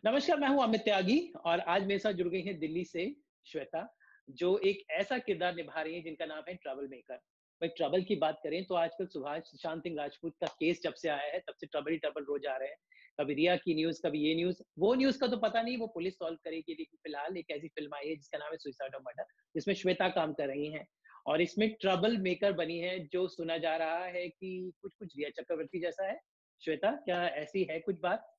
नमस्कार, मैं हूँ अमित त्यागी और आज मेरे साथ जुड़ गई हैं दिल्ली से श्वेता, जो एक ऐसा किरदार निभा रही हैं जिनका नाम है ट्रबल मेकर। भाई ट्रबल की बात करें तो आजकल सुशांत सिंह राजपूत का केस जब से आया है तब से ट्रबल ही ट्रबल रोज आ रहे हैं। कभी रिया की न्यूज़, कभी ये न्यूज़, वो न्यूज़ का तो पता नहीं, वो पुलिस सॉल्व करेगी, लेकिन फिलहाल एक ऐसी फिल्म आई है जिसका नाम है सुसाइड ऑफ मर्डर, जिसमें श्वेता काम कर रही हैं और इसमें ट्रबल मेकर बनी है, जो सुना जा रहा है कि कुछ-कुछ रिया चक्रवर्ती जैसा है। श्वेता, क्या ऐसी है कुछ बात?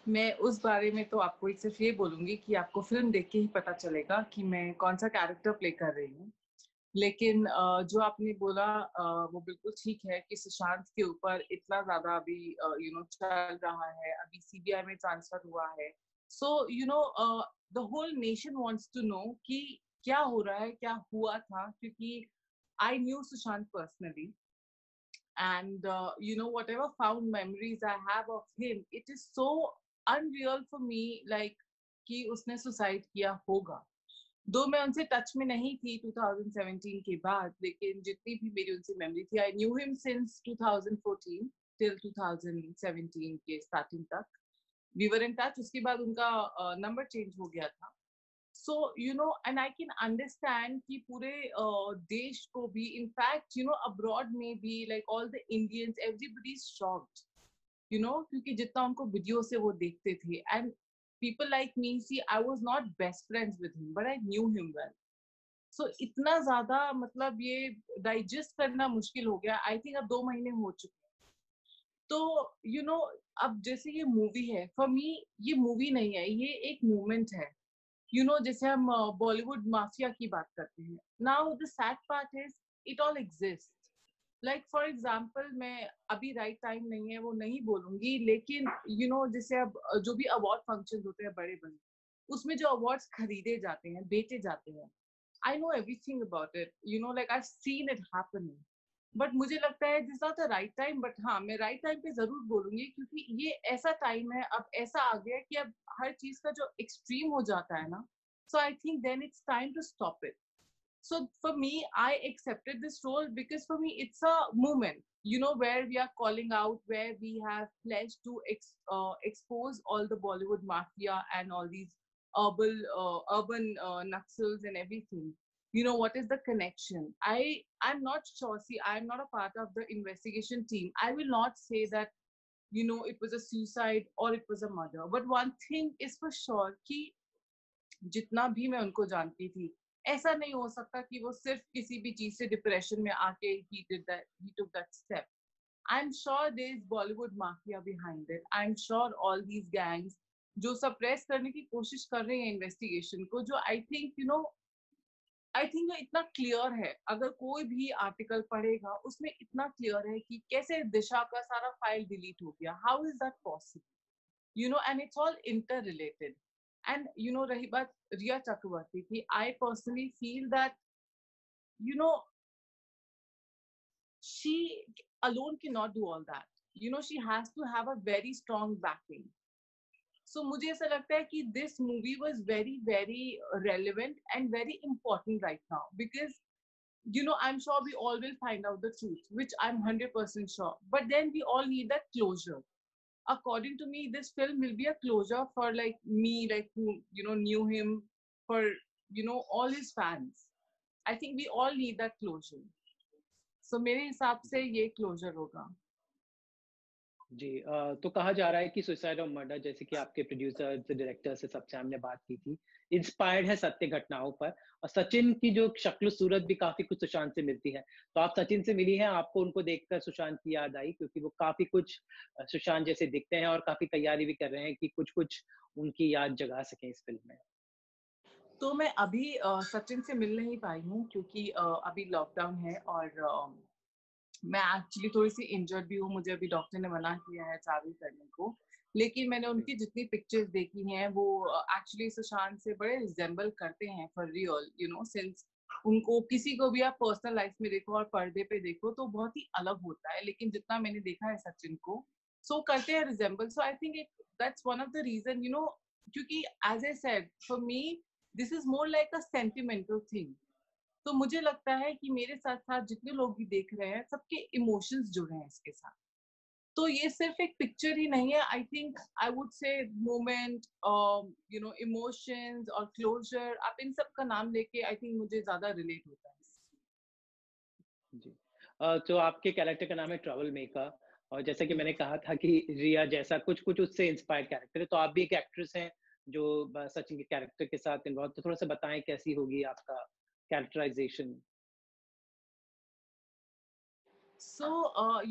मैं उस बारे में तो आपको एक सिर्फ ये बोलूँगी कि आपको फ़िल्म देख के ही पता चलेगा कि मैं कौन-सा कैरेक्टर प्ले कर रही हूँ। लेकिन जो आपने बोला वो बिल्कुल ठीक है कि सुशांत के ऊपर इतना ज़्यादा अभी चल रहा है, अभी सीबीआई में ट्रांसफ़र हुआ है। So the whole nation wants to know कि क्या हो रहा है, क्या हुआ था? क्योंकि I knew Sushant personally and whatever found memories I have of him, it is so unreal for me, like कि उसने सुसाइड किया होगा। दो मैं उनसे टच में नहीं थी 2017 के बाद, लेकिन जितनी भी मेरी उनसे मेमोरी थी, I knew him since 2014 till 2017 के स्टार्टिंग तक। We were in touch. उसके बाद उनका नंबर चेंज हो गया था। So and I can understand कि पूरे देश को भी, इनफैक्ट अब्रॉड में भी, like all the Indians, everybody is shocked, क्योंकि जितना उनको वीडियो से वो देखते थे। And people like me, see, I was not best friends with him, but I knew him well. So इतना ज्यादा, मतलब ये डाइजेस्ट करना मुश्किल हो गया। आई थिंक अब 2 महीने हो चुके हैं। तो अब जैसे ये मूवी है, फॉर मी ये मूवी नहीं है, ये एक मूवमेंट है। जैसे हम बॉलीवुड माफिया की बात करते हैं। Now the sad part is it all exist. Like for example, मैं अभी राइट टाइम नहीं है वो नहीं बोलूंगी, लेकिन जैसे अब जो भी अवार्ड फंक्शन होते हैं बड़े बड़े, उसमें जो अवार्ड्स खरीदे जाते हैं, बेचे जाते हैं, I know everything about it, like I seen it happening. But मुझे लगता है this not the right time. But हाँ, मैं राइट टाइम पे जरूर बोलूंगी, क्योंकि ये ऐसा टाइम है, अब ऐसा आ गया है कि अब हर चीज का जो एक्सट्रीम हो जाता है ना, so I think then it's time to stop it. So for me, I accepted this role because for me it's a movement, where we are calling out, where we have pledged to expose all the Bollywood mafia and all these urban naxals and everything. What is the connection? I'm not sure. See, I'm not a part of the investigation team. I will not say that it was a suicide or it was a murder. But one thing is for sure कि जितना भी मैं उनको जानती थी, ऐसा नहीं हो सकता कि वो सिर्फ किसी भी चीज से डिप्रेशन में आके he took that step. I'm sure there is Bollywood mafia behind it. I'm sure all these gangs जो सप्रेस करने की कोशिश कर रहे हैं इन्वेस्टिगेशन को, जो आई थिंक इतना क्लियर है, अगर कोई भी आर्टिकल पढ़ेगा उसमें इतना क्लियर है कि कैसे दिशा का सारा फाइल डिलीट हो गया। How is that possible? and it's all interrelated. And rahi baat Riya Chakravarti ki, I personally feel that you know she alone cannot do all that. She has to have a very strong backing. So मुझे ऐसा लगता है कि this movie was very very relevant and very important right now, because I'm sure we all will find out the truth, which I'm 100% sure, but then we all need that closure. According to me, this film will be a closure for like me, like who knew him, for all his fans. I think we all need that closure. So मेरे हिसाब से ये closure होगा. जी, तो कहा जा रहा है कि सुसाइड ऑफ मर्डर, जैसे कि आपके प्रोड्यूसर से, डायरेक्टर से, सबसे हमने बात की थी, इंस्पायर्ड है सत्य घटनाओं पर। और सचिन की जो शक्ल सूरत भी काफी कुछ सुशांत से मिलती है। तो आप सचिन से मिली हैं, आपको उनको देखकर सुशांत की याद आई, क्योंकि वो काफी कुछ सुशांत जैसे दिखते हैं और काफी तैयारी भी कर रहे हैं कि कुछ कुछ उनकी याद जगा सकें इस फिल्म में। तो मैं अभी सचिन से मिल नहीं पाई हूँ, क्योंकि अभी लॉकडाउन है और मैं एक्चुअली थोड़ी सी इंजर्ड भी हूँ। मुझे अभी डॉक्टर ने मना किया है ट्रैवल करने को। लेकिन मैंने उनकी जितनी पिक्चर्स देखी हैं, वो एक्चुअली सुशांत से बड़े रिजेंबल करते हैं फॉर रियल, सिंस उनको किसी को भी आप पर्सनल लाइफ में देखो और पर्दे पे देखो तो बहुत ही अलग होता है, लेकिन जितना मैंने देखा है सचिन को, सो करते हैं resemble. So I think that's one of the reason, क्योंकि as I said, for me this is more like a sentimental thing. तो मुझे लगता है कि मेरे साथ साथ जितने लोग भी देख रहे हैं, सबके इमोशंस जुड़े हैं इसके साथ। तो ये सिर्फ एक पिक्चर ही नहीं है, I think I would say moment, you know, emotions और क्लोजर, आप इन सब का नाम लेके आई थिंक मुझे ज्यादा रिलेट होता है। जी। तो आपके कैरेक्टर का नाम है ट्रबल मेकर और जैसा कि Yes. मैंने कहा था कि रिया जैसा कुछ-कुछ उससे इंस्पायर्ड कैरेक्टर है, तो आप भी एक एक्ट्रेस हैं जो सचिन के कैरेक्टर के साथ इन्वॉल्व, तो थोड़ा-सा बताएँ कैसी होगी आपका कैरेक्टराइज़ेशन? So,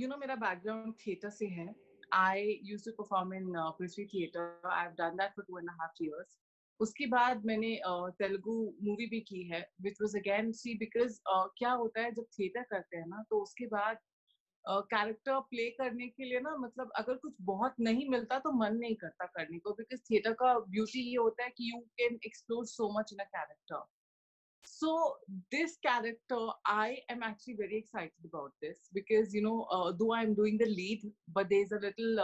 you know, मेरा बैकग्राउंड थिएटर से है। I used to perform in Prithvi theatre. I have done that for 2.5 years। उसके बाद मैंने तेलुगु मूवी भी की है, which was again, see because क्या होता है जब थिएटर करते हैं ना, तो उसके बाद कैरेक्टर प्ले करने के लिए ना, मतलब अगर कुछ बहुत नहीं मिलता तो मन नहीं करता करने को, बिकॉज थिएटर का ब्यूटी ये होता है कि you can explore so much in a character. So this character, I am actually very excited about this because, you know, though I'm doing the lead, but there's a little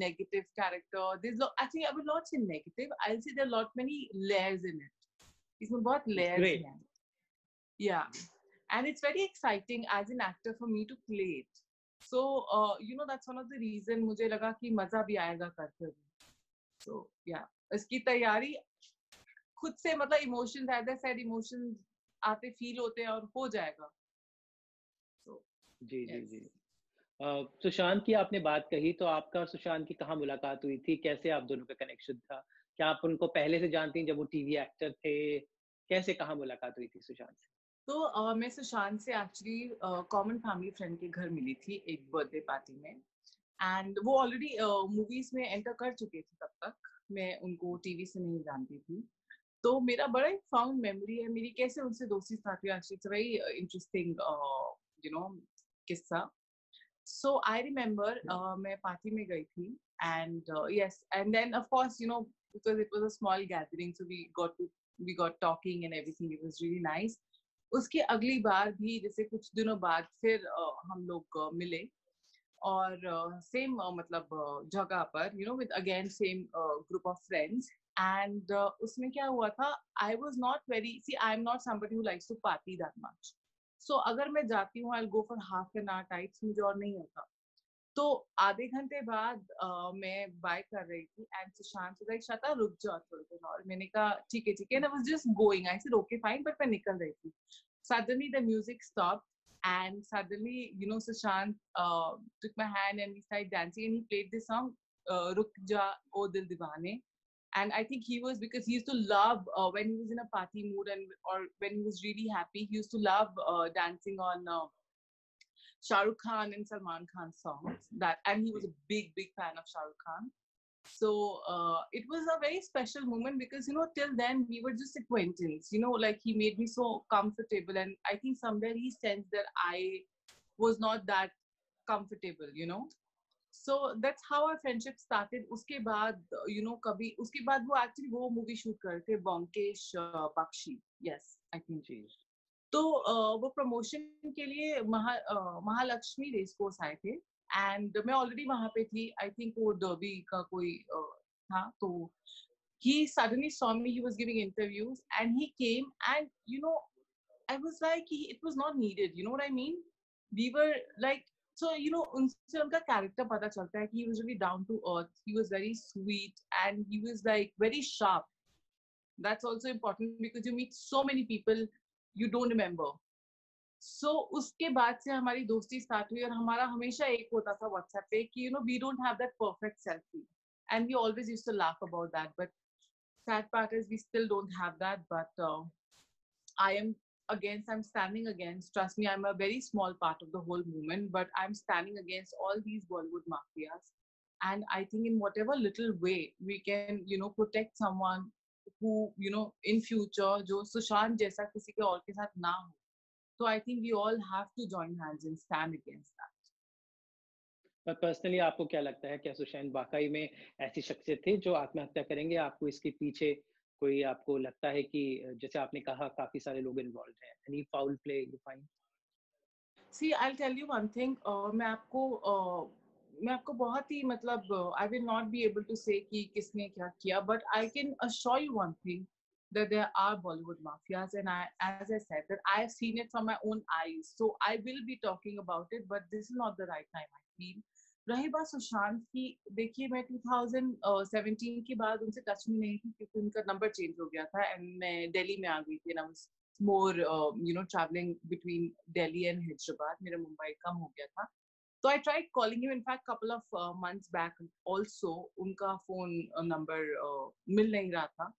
negative character. Actually, I will not say negative. I'll say there are lot many layers in it. इसमें बहुत that's layers great. हैं. Yeah, and it's very exciting as an actor for me to play it. So, you know, that's one of the reason मुझे लगा कि मजा भी आएगा करते हुए. So yeah, इसकी तैयारी खुद से, मतलब emotions, as I said, emotions आते फील होते हैं और हो जाएगा. So जी, जी, yes. जी। सुशांत की आपने बात कही, तो आपका और सुशांत की कहाँ मुलाकात हुई थी? कैसे आप दोनों का कनेक्शन था? क्या आप उनको पहले से जानती हैं जब वो टीवी एक्टर थे? कैसे कहाँ मुलाकात हुई थी सुशांत से? तो मैं सुशांत से एक्चुअली कॉमन फैमिली फ्रेंड के घर मिली थी एक बर्थडे पार्टी में, एंड वो ऑलरेडी मूवीज में एंटर कर चुके थे तब तक, मैं उनको टीवी से नहीं जानती थी. तो मेरा बड़ा एक फाउंड मेमोरी है मेरी कैसे उनसे दोस्ती स्टार्ट हुई. Actually it's very interesting, you know, किस्सा. So I remember मैं पार्टी में गई थी, and yes, and then of course, you know, because it was a small gathering, so we got talking and everything. It was really nice. उसके अगली बार भी जैसे कुछ दिनों बाद फिर हम लोग मिले, और सेम मतलब जगह पर, you know, with again same group of friends. And उसमें क्या हुआ था, I was not very, see I am not somebody who likes to party that much. So अगर मैं जाती हूँ, I go for half an hour types, मुझे और नहीं होता. तो आधे घंटे बाद मैं बाय कर रही थी, एंड सुशांत लाइक, शता रुक जाओ थोड़ी देर और. मैंने कहा ठीक है ठीक है, and I was just going, I said okay fine, but मैं निकल रही थी. Suddenly the music stopped, and suddenly, you know, Sushant took my hand and we started dancing, and he played this song, Ruk Ja O Dil Diwane. And I think he was, because he used to love when he was in a party mood, and or when he was really happy, he used to love dancing on Shah Rukh Khan and Salman Khan songs. That, and he was a big fan of Shah Rukh Khan. So it was a very special moment because, you know, till then we were just acquaintance. You know, like he made me so comfortable, and I think somewhere he sensed that I was not that comfortable. You know, so that's how our friendship started. उसके बाद, you know, कभी उसके बाद वो actually वो movie shoot कर रहे थे, Bonkesh Bakshi. Yes, I think. जी। तो वो प्रमोशन के लिए महालक्ष्मी रेस कोर्स आए थे, एंड मैं ऑलरेडी वहां पे थी. आई थिंक वो डर्बी का कोई था. तो he suddenly saw me, he was giving interviews, and he came, and you know, I was like, it was not needed, you know what I mean. We were like, so you know, उनसे उनका character पता चलता है कि he was really down to earth, he was very sweet, and he was like very sharp. That's also important because you meet so many people you don't remember. So उसके बाद से हमारी दोस्ती स्टार्ट हुई, और हमारा हमेशा एक होता था व्हाट्सएप पे कि, you know, we don't have that perfect selfie, and we always used to laugh about that, but sad part is we still don't have that. But I'm standing against, trust me, I'm a very small part of the whole movement, but I'm standing against all these Bollywood mafias. And I think in whatever little way we can, you know, protect someone who, you know, in future जो सुशांत जैसा किसी के और के साथ ना हो. So I think we all have to join hands and stand against that. पर पर्सनली आपको क्या लगता है, क्या सुशांत वाक़ई में ऐसी शख्सियत थे जो आत्महत्या करेंगे? आपको इसके पीछे कोई आपको लगता है कि जैसे आपने कहा काफ़ी सारे लोग इन्वॉल्व्ड हैं, any foul play you find? See, I'll tell you one thing. मैं आपको बहुत ही मतलब I will not be able to say कि किसने क्या किया, but I can assure you one thing, that there are Bollywood mafias, and as I said, that I have seen it from my own eyes. So I will be talking about it, but this is not the right time, I feel. रही बात सुशांत की, देखिए मैं 2017 के बाद उनसे touch में नहीं थी क्योंकि उनका नंबर चेंज हो गया था एंड मैं दिल्ली में आ गई थी, and I was more travelling between Delhi and Hyderabad, मेरा मुंबई कम हो गया था. तो I tried calling him in fact couple of months back also, उनका फोन नंबर मिल नहीं रहा था.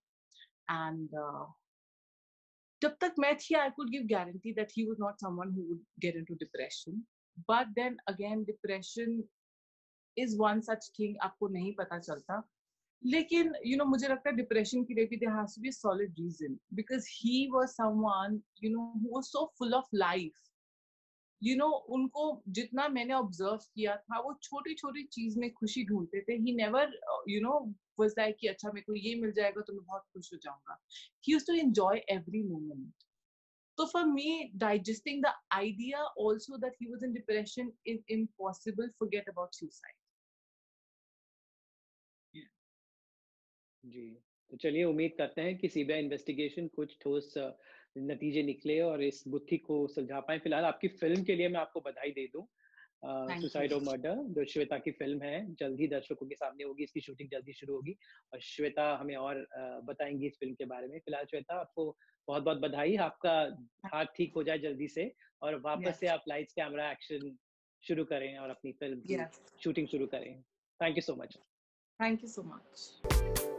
एंड जब तक मैं थी I could give guarantee that he was not someone who would get into depression. But then again depression is one such thing, आपको नहीं पता चलता. लेकिन मुझे लगता है डिप्रेशन के लिए भी there has to be solid reason, because he was someone who was so full of life. उनको जितना मैंने ऑब्जर्व किया था, वो छोटी छोटी चीज में खुशी ढूंढते थे. ही नेवर वाज लाइक कि अच्छा मेरे को ये मिल जाएगा तो मैं बहुत खुश हो जाऊंगा. He used to enjoy every moment. So for me, digesting the idea also that he was in depression is impossible. Forget about suicide. Yeah. जी, तो चलिए उम्मीद करते हैं कि सीबीआई इन्वेस्टिगेशन कुछ ठोस नतीजे निकले और इस गुत्थी को सुलझा पाएँ। फिलहाल आपकी फ़िल्म के लिए मैं आपको बधाई दे दूँ। Thank suicide you. और मर्डर जो श्वेता की फ़िल्म है, जल्द ही दर्शकों के सामने होगी, इसकी शूटिंग जल्द ही शुरू होगी और श्वेता हमें और बताएँगी इस फ़िल्म के बारे में। फिलहाल श्वेता आपको बहुत-बहुत बधाई, आपका हाथ ठीक हो जाए जल्दी से और वापस से Yes. आप लाइट्स, कैमरा, एक्शन शुरू करें और अपनी फ़िल्म की Yes. शूटिंग शुरू करें। Thank you so much. Thank you so much.